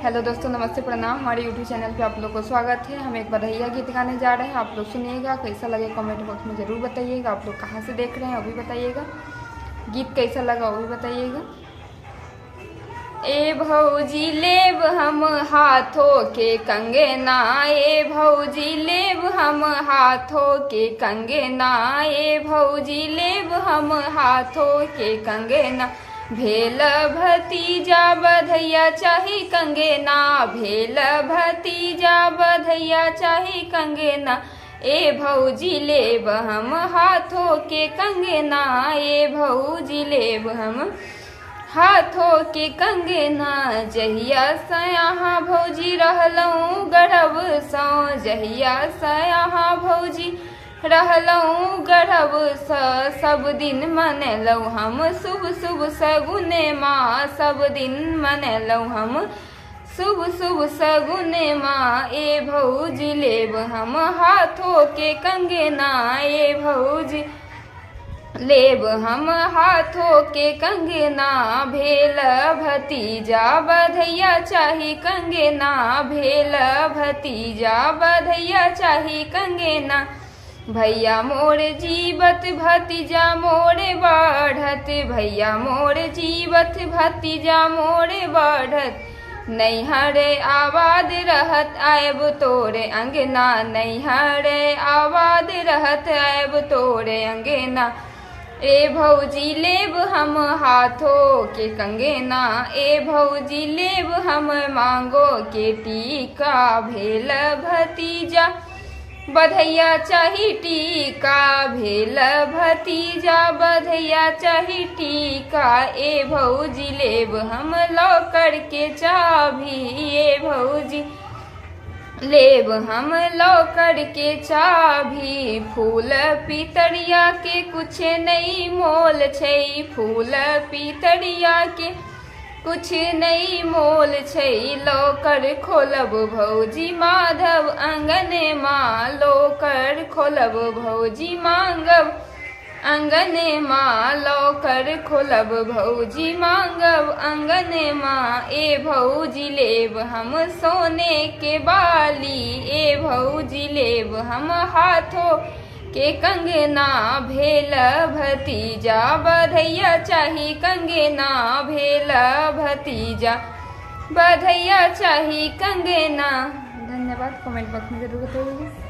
Hello दोस्तों, नमस्ते, प्रणाम। हमारे यूट्यूब चैनल पे आप लोग को स्वागत है। हम एक बधाइया गीत गाने जा रहे हैं, आप लोग सुनिएगा। कैसा लगे कमेंट बॉक्स में ज़रूर बताइएगा। आप लोग कहाँ से देख रहे हैं वो भी बताइएगा। गीत कैसा लगा वो भी बताइएगा। ए भौजी लेब हम हाथों के कंगना, ए भौजी लेब हम हाथों के कंगना, ए भौजी लेब हम हाथों के कंगना। भेल भतीजा बधैया चाही कंगना, भेल भतीजा बधैया चाही कंगना। ए भौजी लेब हम हाथों के कंगना, ए भौजी लेब हम हाथों के कंगना। जहिया सयाहा भौजी रहलऊँ गढ़ब सौ, जहिया सयाहा भौजी रहलऊँ गढ़ब सब दिन मनलऊ हम शुभ शुभ सगुने माँ, सब दिन मनलऊ हम शुभ शुभ सगुने माँ। ए भौजी लेब हम हाथों के कंगना, ए भौजी लेब हम हाथों के कंगना। भेल भतीजा बधैया चाही कंगना, भेल भतीजा बधैया चाही कंगना। भैया मोर जीवत भतीजा मोरे बढ़त, भैया मोर जीवत भतीजा मोरे बढ़त। नैहरे आबाद रहत आयब तोरे अंगना, नैहरे आबाद रहत आयब तोरे अंगना। ए भौजी लेब हम हाथों के कंगना, ए भौजी लेब हम मांगो के टीका। भेल भतीजा बधैया चाही टीका, भेल भतीजा बधैया चाही टीका। ए भौजी लेब हम लौकर के चाभी, ए भौजी लेब हम लौकर के चाभी। फूल पितरिया के कुछ नहीं मोल छै, फूल पितरिया के कुछ नहीं मोल छै। लौकर खोलब भौजी माधव अंगने माँ, लौकर खोलब भौजी मांगब अंगने माँ, लौकर खोलब भौजी मांगब अंगने माँ। ए भौजी लेब हम सोने के बाली, ए भौजी लेब हम हाथों के कंगना। भेल भतीजा बधैया चाही कंगना, भेल भतीजा बधैया चाही कंगना। धन्यवाद। कमेंट बॉक्स में जरूर बताइएगा।